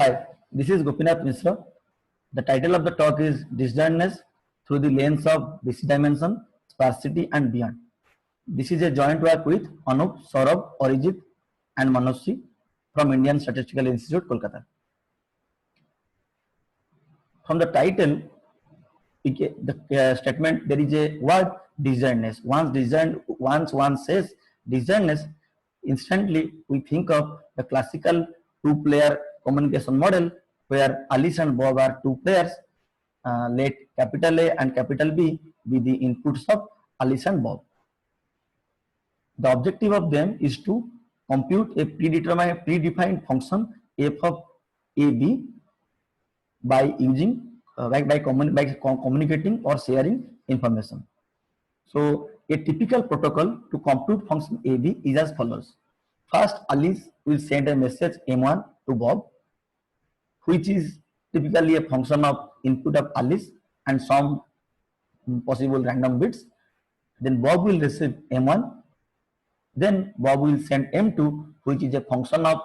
Hi, this is Gopinath Mishra. The title of the talk is Disjointness through the lens of BC dimension, sparsity and beyond. This is a joint work with Anup, Saurabh, Arijit and Manojji from Indian Statistical Institute, Kolkata. From the title, the statement, there is a word disjointness. Once one says disjointness, instantly we think of the classical two-player communication model where Alice and Bob are two players. Let capital A and capital B be the inputs of Alice and Bob. The objective of them is to compute a predefined function f of AB by using by communicating or sharing information. So a typical protocol to compute function AB is as follows. First, Alice will send a message M1 to Bob, which is typically a function of input of Alice and some possible random bits. Then Bob will receive M1. Then Bob will send M2, which is a function of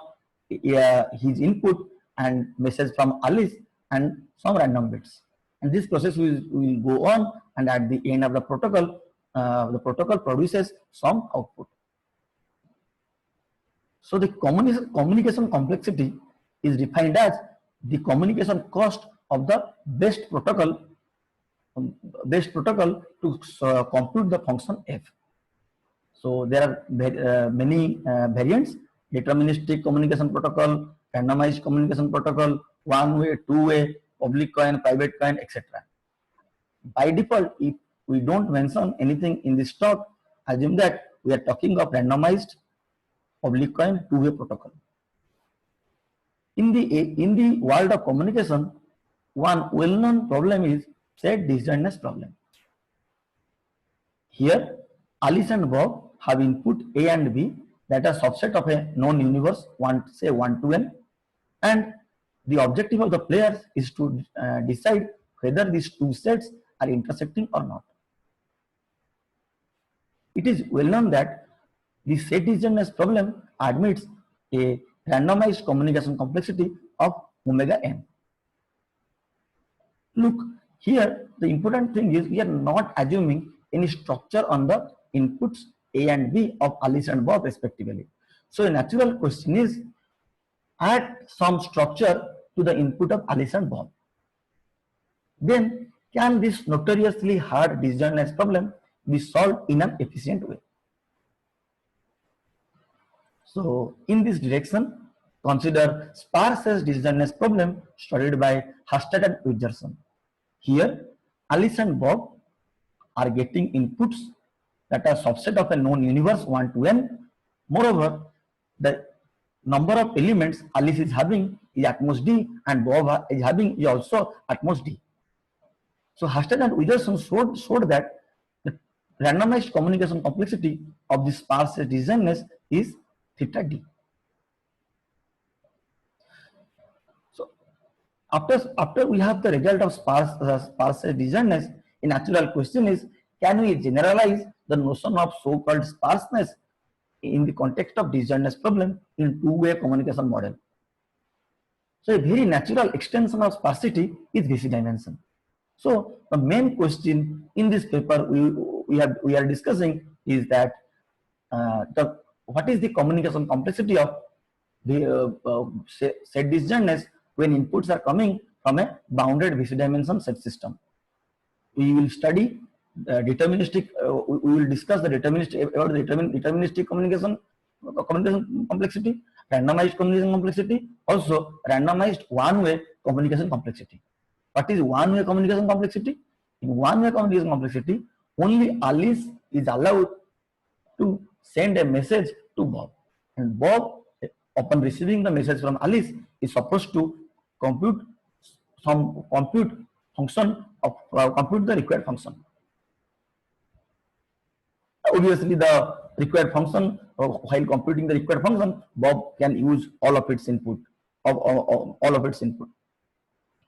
his input and message from Alice and some random bits. And this process will go on, and at the end of the protocol produces some output. So the communication complexity is defined as the communication cost of the best protocol to compute the function f. So there are many variants: deterministic communication protocol, randomized communication protocol, one-way, two-way, public coin, private coin, etc. By default, if we don't mention anything in this talk, assume that we are talking of randomized public coin two-way protocol. In the world of communication, one well-known problem is said disjointness problem. Here, Alice and Bob have input A and B that are subset of a known universe, say 1 to n, and the objective of the players is to decide whether these two sets are intersecting or not. It is well known that the set disjointness problem admits a randomized communication complexity of omega n. Look, here the important thing is we are not assuming any structure on the inputs A and B of Alice and Bob respectively. So a natural question is, add some structure to the input of Alice and Bob. Then can this notoriously hard disjointness problem be solved in an efficient way? So in this direction, consider sparse disjointness problem studied by Hastad and Wigderson. Here, Alice and Bob are getting inputs that are subset of a known universe 1 to n. Moreover, the number of elements Alice is having is at most d, and Bob is having is also at most d. So Hastad and Wigderson showed that the randomized communication complexity of the sparse disjointness is theta d. So after we have the result of sparse disjointness, a natural question is, can we generalize the notion of so-called sparseness in the context of disjointness problem in two-way communication model? So a very natural extension of sparsity is BC dimension. So the main question in this paper we are discussing is that what is the communication complexity of the set disjointness when inputs are coming from a bounded BC dimension set system. We will study deterministic. We will discuss the deterministic communication complexity, randomized communication complexity, also randomized one-way communication complexity. What is one-way communication complexity? In one-way communication complexity, only Alice is allowed to send a message to Bob, and Bob, upon receiving the message from Alice, is supposed to compute the required function. Obviously, the required function, while computing the required function, Bob can use all of its input.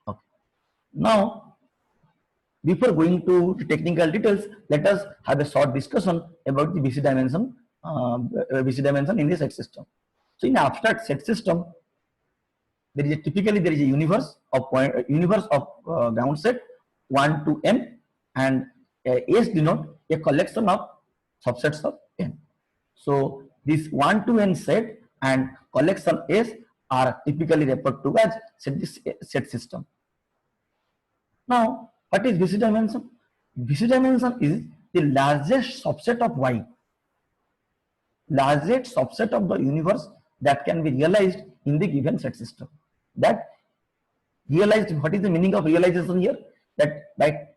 Okay. Now, before going to the technical details, let us have a short discussion about the BC dimension in the set system. So in abstract set system, there is a typically there is a universe of ground set 1 to n, and S denote a collection of subsets of n. So this 1 to n set and collection S are typically referred to as set system. Now, what is VC dimension? VC dimension is the largest subset of Y, largest subset of the universe that can be realized in the given set system. That realized, what is the meaning of realization here? That by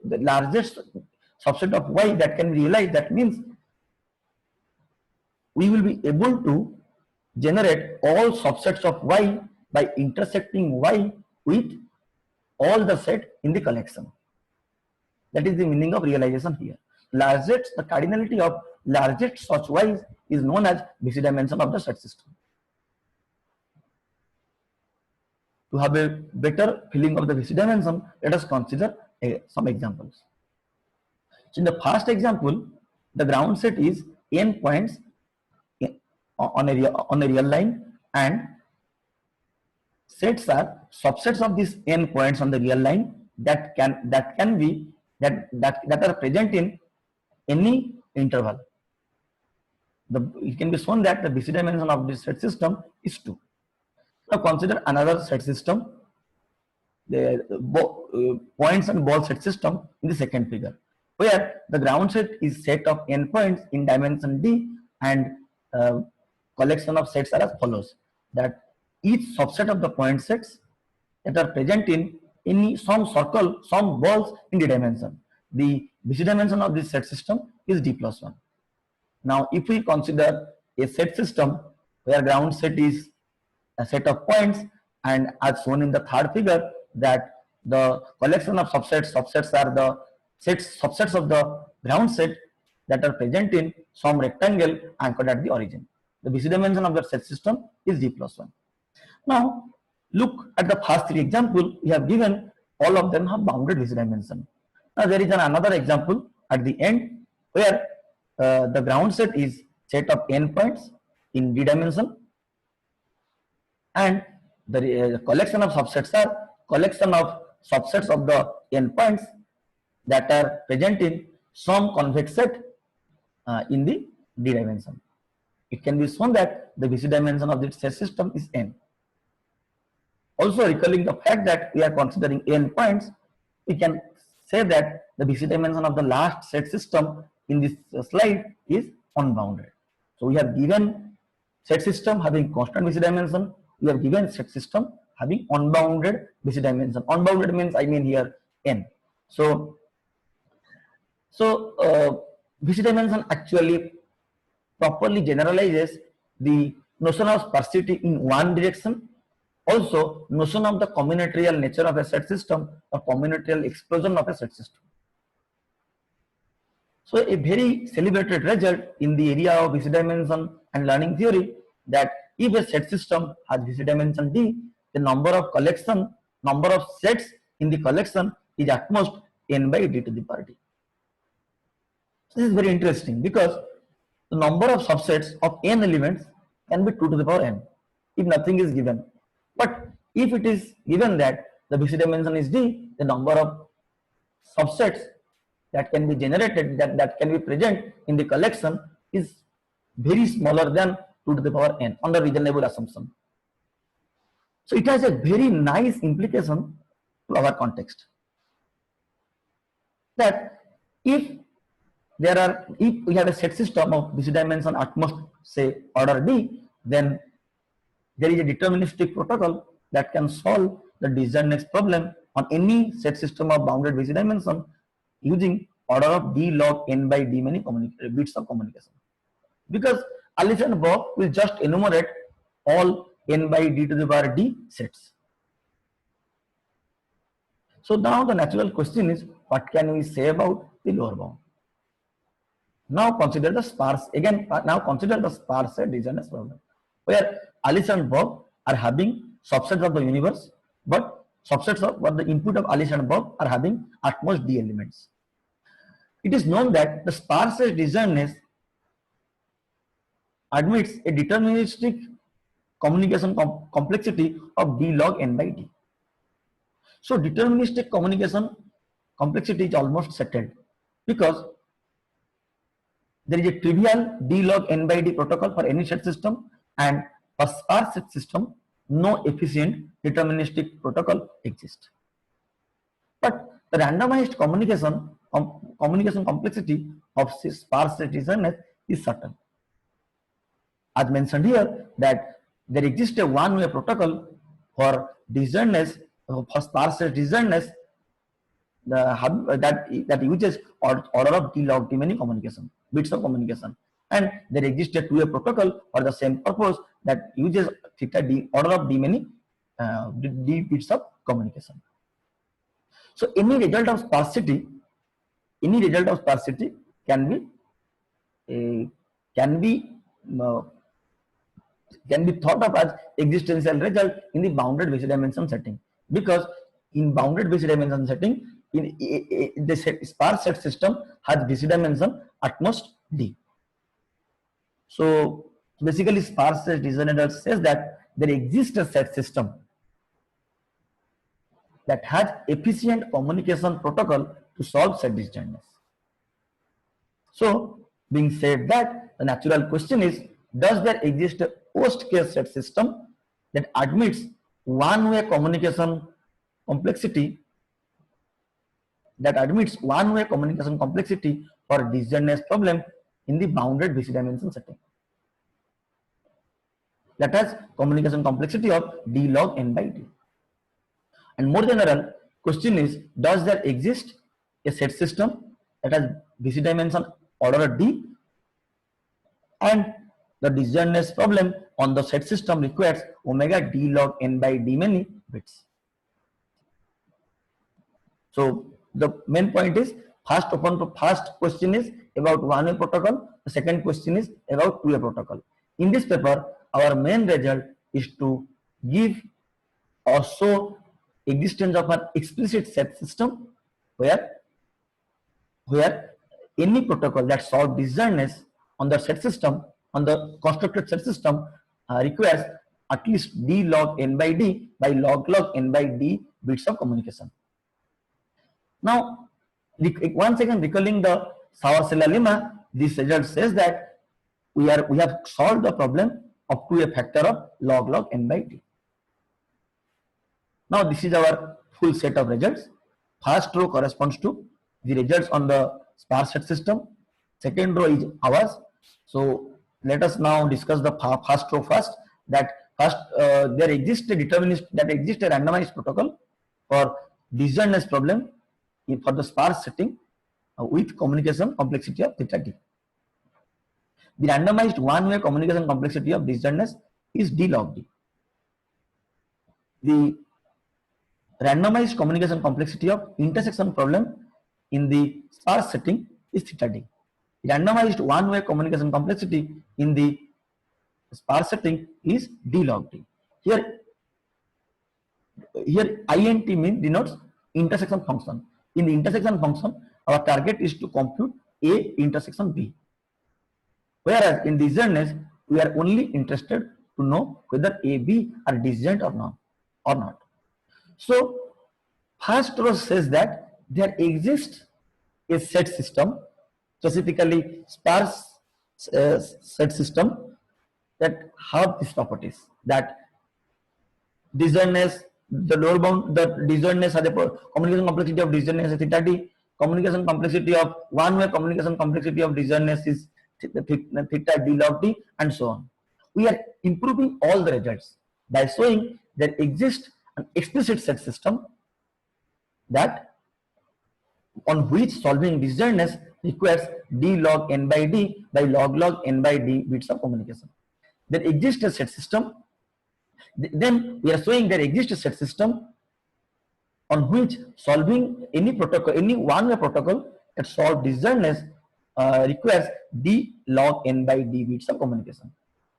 the largest subset of Y that can be realized, that means we will be able to generate all subsets of Y by intersecting Y with all the set in the collection. That is the meaning of realization here. Largest, the cardinality of largest such Y's is known as VC dimension of the set system. To have a better feeling of the VC dimension, let us consider some examples. So in the first example, the ground set is n points on a real line, and sets are subsets of these n points on the real line that are present in any interval. It can be shown that the VC dimension of this set system is 2. Now consider another set system, the points and ball set system in the second figure, where the ground set is set of n points in dimension d, and collection of sets are as follows: that each subset of the point sets that are present in some circle, some balls in the dimension. The VC dimension of this set system is d plus 1. Now, if we consider a set system where ground set is a set of points, and as shown in the third figure, that the collection of subsets are the subsets of the ground set that are present in some rectangle anchored at the origin. The VC dimension of the set system is d plus 1. Now, look at the first 3 examples we have given. All of them have bounded VC dimension. Now, there is another example at the end where the ground set is set of n points in d dimension, and the collection of subsets are collection of subsets of the n points that are present in some convex set in the d dimension. It can be shown that the VC dimension of this set system is n. Also, recalling the fact that we are considering n points, we can say that the VC dimension of the last set system in this slide is unbounded. So we have given set system having constant VC dimension. We have given set system having unbounded VC dimension. Unbounded means, I mean here, n. So VC dimension actually properly generalizes the notion of sparsity in one direction. Also, notion of the combinatorial nature of a set system or combinatorial explosion of a set system. So a very celebrated result in the area of VC dimension and learning theory, that if a set system has VC dimension d, the number of sets in the collection is at most n by d to the power d. This is very interesting because the number of subsets of n elements can be 2 to the power n if nothing is given. But if it is given that the VC dimension is d, the number of subsets that can be generated, that can be present in the collection, is very smaller than 2 to the power n under reasonable assumption. So it has a very nice implication to our context, that if we have a set system of VC dimension at most say order d, then there is a deterministic protocol that can solve the disjointness problem on any set system of bounded VC dimension using order of d log n by d many bits of communication. Because Alice and Bob will just enumerate all n by d to the power d sets. So now the natural question is, what can we say about the lower bound? Now consider the sparse set disjointness problem, where Alice and Bob are having subsets of the universe, but the input of Alice and Bob are having at most d elements. It is known that the sparse set disjointness admits a deterministic communication complexity of d log n by d. So deterministic communication complexity is almost settled because there is a trivial d log n by d protocol for any set system, and for sparse set system, no efficient deterministic protocol exists. But the randomized communication complexity of sparse set designers is certain. As mentioned here, that there exists a one-way protocol for designers, for sparse set designers, that uses order of d log d many communication, bits of communication, and there exists a two-way protocol for the same purpose that uses theta d order of d many d bits of communication. So any result of sparsity can be thought of as existential result in the bounded basic dimension setting, because in bounded basic dimension setting, the sparse set system has basic dimension at most d. So basically, sparse set designer says that there exists a set system that has efficient communication protocol to solve set disjointness. So, being said that, the natural question is, does there exist a post-case set system that admits one-way communication complexity for disjointness problem in the bounded basic dimension setting? That has communication complexity of d log n by d. And more general question is, does there exist a set system that has basic dimension order d, and the disjointness problem on the set system requires omega d log n by d many bits. So the main point is, first question is about one-way protocol, the second question is about two-way protocol. In this paper, our main result is to give or show existence of an explicit set system where any protocol that solves disjointness on the set system, on the constructed set system, requires at least d log n by d by log n by d bits of communication. Now, once again recalling the Sauer-Seller lemma, this result says that we have solved the problem up to a factor of log n by d. Now, this is our full set of results. First row corresponds to the results on the sparse set system. Second row is ours. So let us now discuss the first row first. That first there exists a randomized protocol for disjointness problem for the sparse setting with communication complexity of theta d. The randomized one-way communication complexity of disjointness is d log d. The randomized communication complexity of intersection problem in the sparse setting is theta d. Randomized one-way communication complexity in the sparse setting is d log d. Here int denotes intersection function. In the intersection function, our target is to compute A intersection B. Whereas in disjointness, we are only interested to know whether A, B are disjoint or not. So first row says that there exists a set system, specifically sparse set system, that have these properties, that disjointness, the lower bound, the disjointness has a communication complexity of disjointness is theta d, communication complexity of one-way communication complexity of disjointness is theta d log d, and so on. We are improving all the results by showing there exists an explicit set system that on which solving disjointness requires d log n by d by log n by d bits of communication. There exists a set system. Then we are showing there exists a set system on which solving any protocol, any one-way protocol that solves disjointness requires d log n by d bits of communication.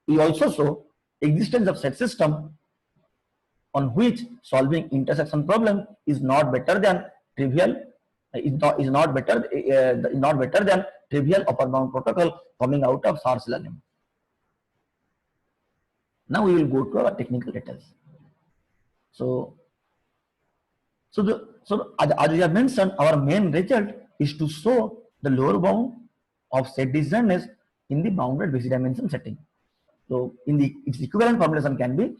We also show existence of set system on which solving intersection problem is not better than trivial trivial upper bound protocol coming out of Sauer-Seller lemma. Now we will go to our technical details. As we have mentioned, our main result is to show the lower bound of set disjointness in the bounded BC dimension setting. So in the its equivalent formulation can be,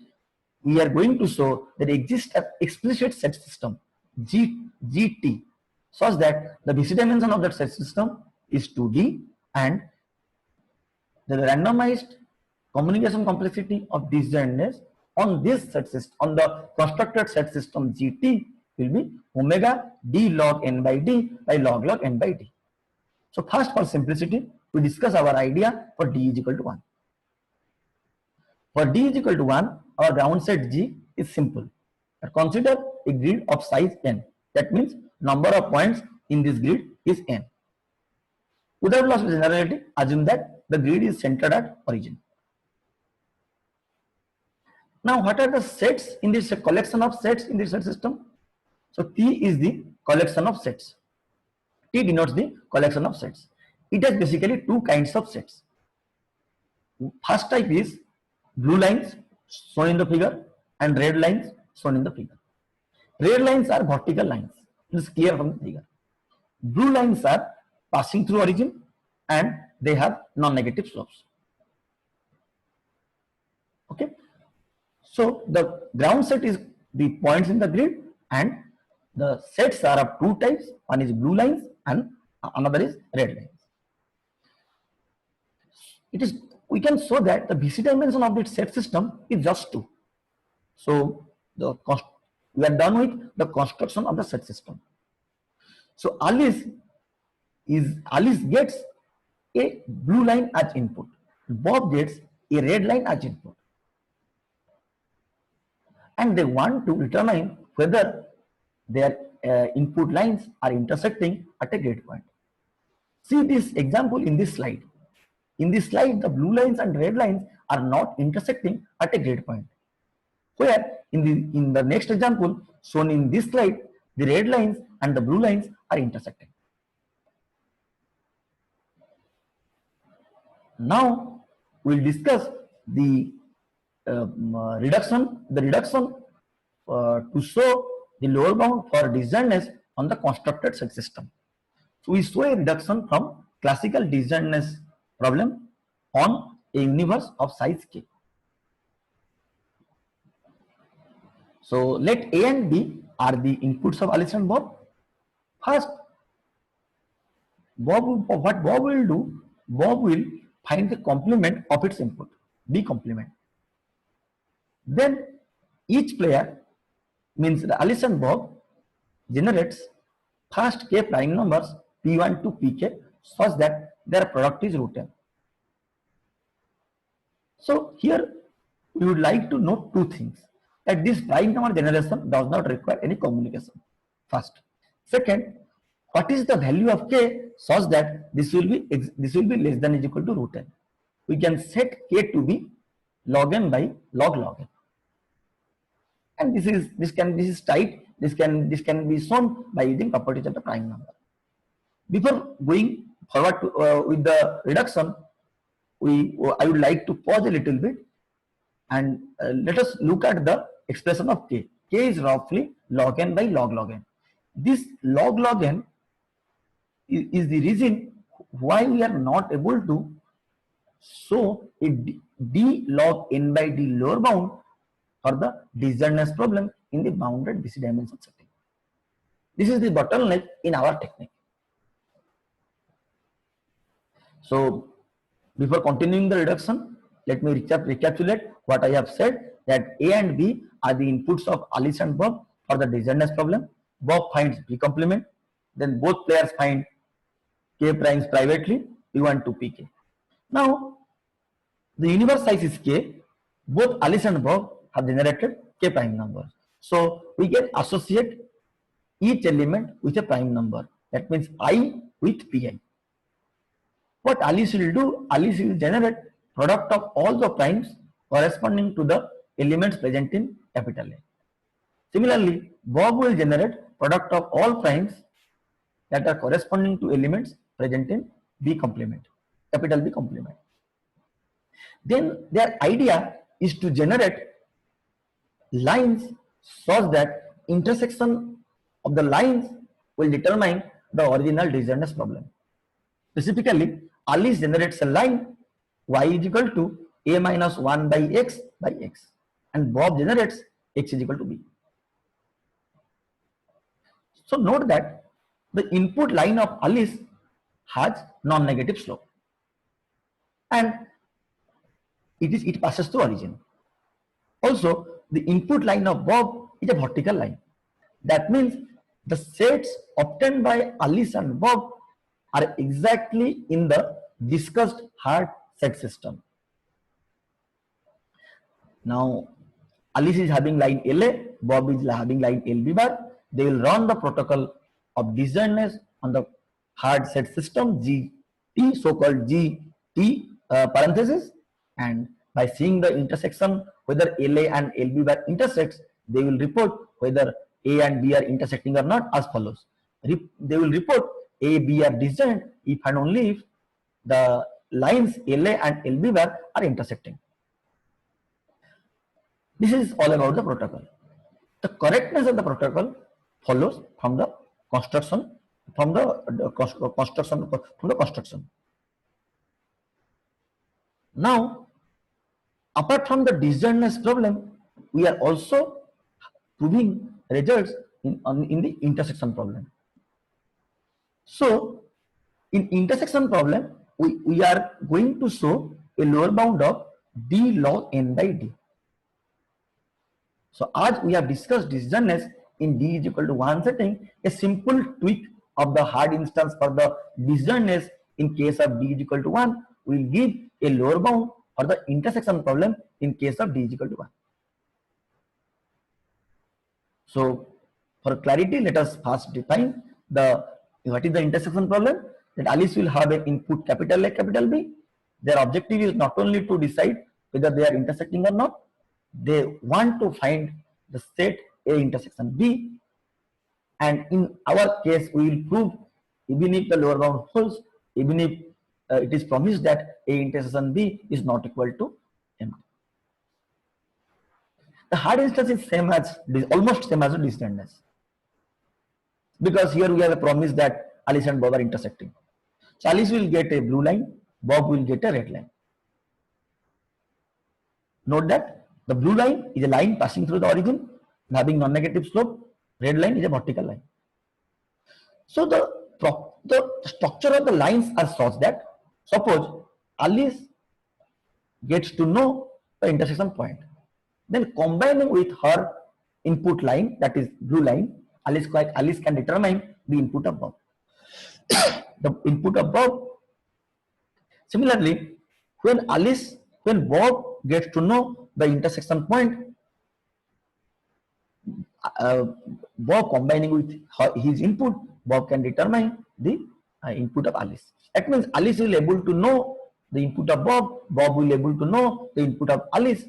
we are going to show that exists an explicit set system GT such that the BC dimension of that set system is 2D and the randomized communication complexity of disjointness on this set system, on the constructed set system GT, will be omega d log n by d by log n by d. So first, for simplicity, we discuss our idea for d is equal to 1. For d is equal to 1, our ground set G is simple. Consider a grid of size n. That means number of points in this grid is n. Without loss of generality, assume that the grid is centered at origin. Now, what are the sets in this collection of sets in this set system? So T is the collection of sets. T denotes the collection of sets. It has basically two kinds of sets. First type is blue lines shown in the figure and red lines shown in the figure. Red lines are vertical lines. It is clear from the figure. Blue lines are passing through origin and they have non-negative slopes. Okay. So the ground set is the points in the grid and the sets are of two types. One is blue lines and another is red lines. We can show that the BC dimension of this set system is just 2. So we are done with the construction of the set system. So Alice gets a blue line as input. Bob gets a red line as input. And they want to determine whether their input lines are intersecting at a grid point. See this example in this slide. In this slide, the blue lines and red lines are not intersecting at a grid point. Where in the next example shown in this slide, the red lines and the blue lines are intersecting. Now we'll discuss the reduction to show the lower bound for disjointness on the constructed set system. So we show a reduction from classical disjointness problem on a universe of size K. So let A and B are the inputs of Alice and Bob. First, what Bob will do, Bob will find the complement of its input, B complement. Then each player, means the Alice and Bob, generates first K prime numbers P1 to Pk such that their product is root n. So here we would like to note two things, that this prime number generation does not require any communication. First. Second, what is the value of K such that this will be less than or equal to root n. We can set K to be log n by log n. And this can be shown by using properties of the prime number. Before going forward to, with the reduction, I would like to pause a little bit and let us look at the expression of K. K is roughly log n by log n. This log n is the reason why we are not able to show a d log n by d lower bound for the disjointness problem in the bounded BC dimension setting. This is the bottleneck in our technique. So before continuing the reduction, let me recapitulate what I have said, that A and B are the inputs of Alice and Bob for the disjointness problem. Bob finds B complement, then both players find K primes privately, P1 to Pk. Now the universe size is K. Both Alice and Bob have generated K prime numbers. So we can associate each element with a prime number. That means I with Pi. What Alice will do, Alice will generate product of all the primes corresponding to the elements present in capital A. Similarly, Bob will generate product of all primes that are corresponding to elements present in B complement, capital B complement. Then their idea is to generate lines such that intersection of the lines will determine the original disjointness problem. Specifically, Alice generates a line y is equal to a minus 1 by x, and Bob generates x is equal to b. So note that the input line of Alice has non-negative slope, and it passes through origin. Also, the input line of Bob is a vertical line. That means the sets obtained by Alice and Bob are exactly in the discussed hard set system. Now, Alice is having line LA, Bob is having line LB bar. They will run the protocol of disjointness on the hard set system GT, so-called GT parenthesis, and by seeing the intersection whether LA and LB bar intersects, they will report whether A and B are intersecting or not as follows. They will report A, B are disjoint if and only if the lines LA and LB bar are intersecting. This is all about the protocol. The correctness of the protocol follows from the construction, Now, apart from the disjointness problem, we are also proving results in the intersection problem. So, in intersection problem, we are going to show a lower bound of d log n by d. So, as we have discussed disjointness in d is equal to 1 setting, a simple tweak of the hard instance for the disjointness in case of d is equal to 1 will give a lower bound for the intersection problem in case of d is equal to 1. So, for clarity, let us first define what is the intersection problem. That Alice will have an input capital A, capital B. Their objective is not only to decide whether they are intersecting or not, they want to find the set A intersection B, and in our case we will prove even if the lower bound holds, even if it is promised that A intersection B is not equal to empty. The hard instance is almost same as the disjointness, because here we have a promise that Alice and Bob are intersecting. So Alice will get a blue line, Bob will get a red line. Note that the blue line is a line passing through the origin and having non-negative slope. Red line is a vertical line. So the structure of the lines are such that, suppose Alice gets to know the intersection point, then combining with her input line, that is blue line, Alice can determine the input of Bob. The input of Bob. Similarly, when Bob gets to know the intersection point, Bob combining with his input, Bob can determine the input of Alice. That means Alice will able to know the input of Bob, Bob will able to know the input of Alice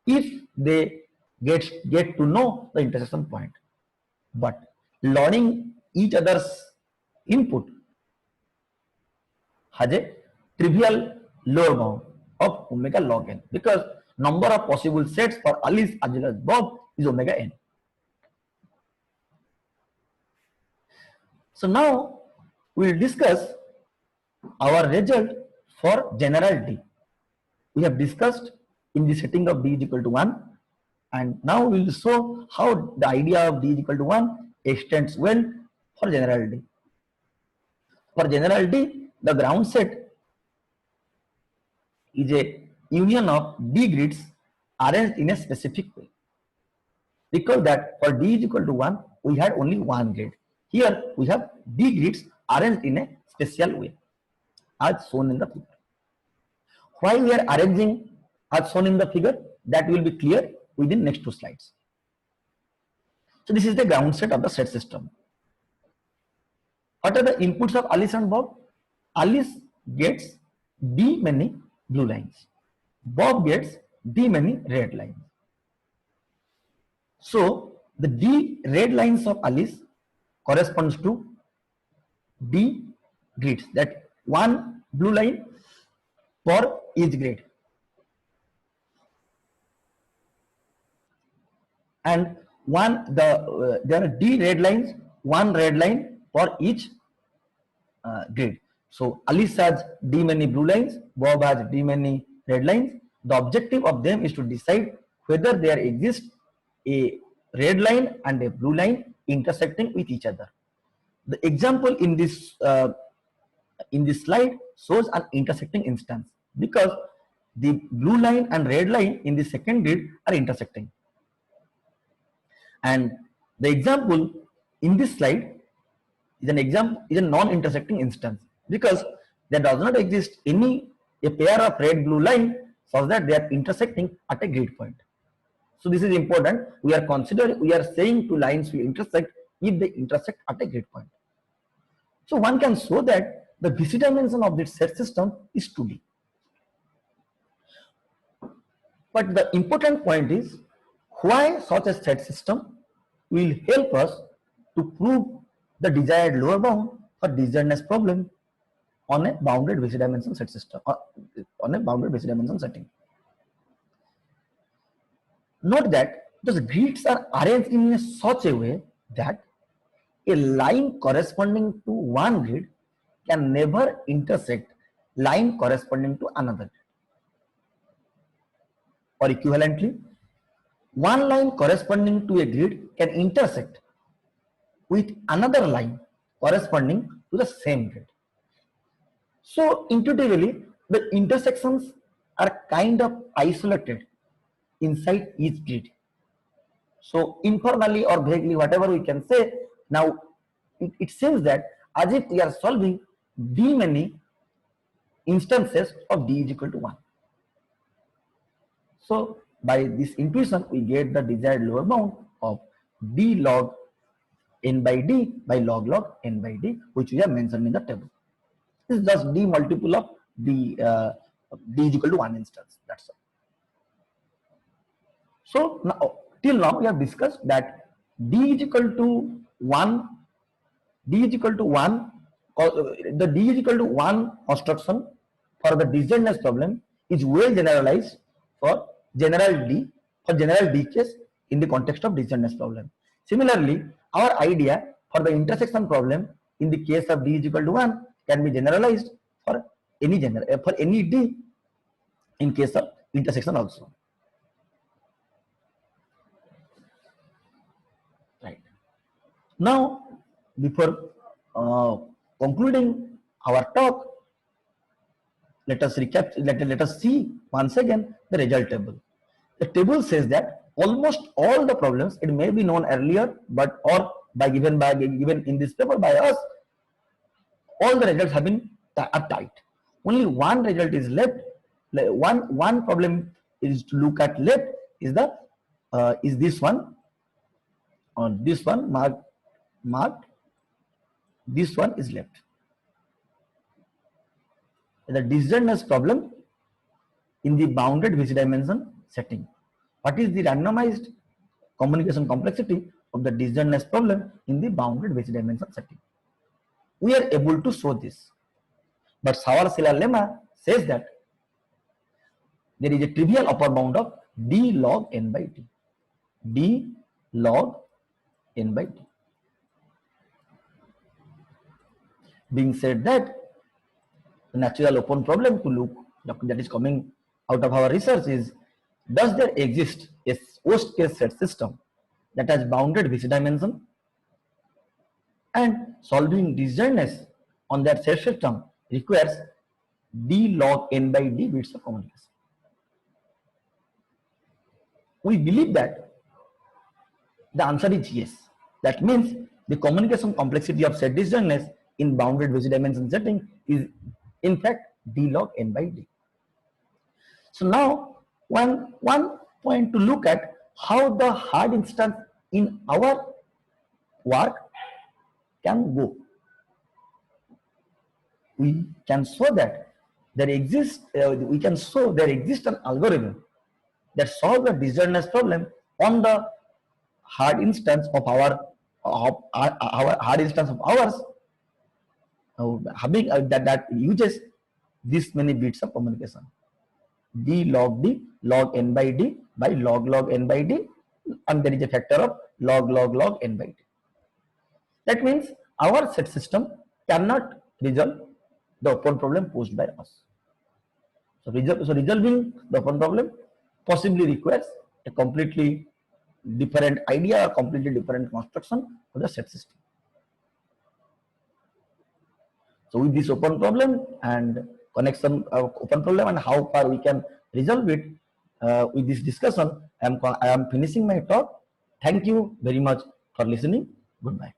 if they get to know the intersection point. But learning each other's input has a trivial lower bound of omega log n, because number of possible sets for Alice as well as Bob is omega n. So now we will discuss our result for general D. We have discussed in the setting of D is equal to 1, and now we will show how the idea of D is equal to 1 extends well for general D. For general D, the ground set is a union of D grids arranged in a specific way. Recall that for D is equal to 1, we had only one grid. Here we have D grids arranged in a special way, as shown in the figure. Why we are arranging as shown in the figure, that will be clear within next 2 slides. So this is the ground set of the set system. What are the inputs of Alice and Bob? Alice gets D many blue lines. Bob gets D many red lines. So the D red lines of Alice corresponds to D grids, that one blue line for each grid. and there are D red lines, one red line for each grid. So Alice has D many blue lines, Bob has D many red lines. The objective of them is to decide whether there exists a red line and a blue line intersecting with each other. The example in this slide shows an intersecting instance because the blue line and red line in the second grid are intersecting. And the example in this slide is a non-intersecting instance because there does not exist a pair of red blue line such that they are intersecting at a grid point. So this is important. We are saying two lines will intersect if they intersect at a grid point. So one can show that the BC dimension of this set system is 2D. But the important point is why such a set system will help us to prove the desired lower bound for disjointness problem on a bounded BC dimension set system, on a bounded BC dimension setting. Note that those grids are arranged in such a way that a line corresponding to one grid can never intersect line corresponding to another grid. Or equivalently, one line corresponding to a grid can intersect with another line corresponding to the same grid. So intuitively, the intersections are kind of isolated inside each grid. So informally or vaguely, whatever we can say, now it seems that as if we are solving D many instances of D is equal to 1. So by this intuition, we get the desired lower bound of D log n by D by log n by D, which we have mentioned in the table. This is just D multiple of D is equal to 1 instance. That's all. So now, till now we have discussed that D is equal to 1. D is equal to 1. The D is equal to 1 construction for the disjointness problem is well generalized for general D case in the context of disjointness problem. Similarly, our idea for the intersection problem in the case of D is equal to 1 can be generalized for any D in case of intersection also. Right. Now, before concluding our talk, let us recap. Let us see once again the result table. The table says that almost all the problems, it may be known earlier, but or given in this paper by us, all the results have been tight. Only one result is left. One problem is to look at left is this one. On this one marked. This one is left. The disjointness problem in the bounded BC dimension setting. What is the randomized communication complexity of the disjointness problem in the bounded BC dimension setting? We are able to show this, but Shawar-Shiller lemma says that there is a trivial upper bound of D log n by D. D log n by D. Being said that, the natural open problem to look that is coming out of our research is, does there exist a worst case set system that has bounded BC dimension, and solving disjointness on that set system requires D log n by D bits of communication. We believe that the answer is yes. That means the communication complexity of set disjointness in bounded BC dimension setting is in fact D log n by D. So now one point to look at how the hard instance in our work can go. We can show that there exists an algorithm that solves the disjointness problem on the hard instance of our hard instance of ours, having that uses this many bits of communication: D log n by D by log n by D and there is a factor of log n by t. That means our set system cannot resolve the open problem posed by us. So resolving the open problem possibly requires a completely different idea or completely different construction of the set system. So with this open problem and connection of open problem and how far we can resolve it, with this discussion, I am finishing my talk. Thank you very much for listening. Goodbye.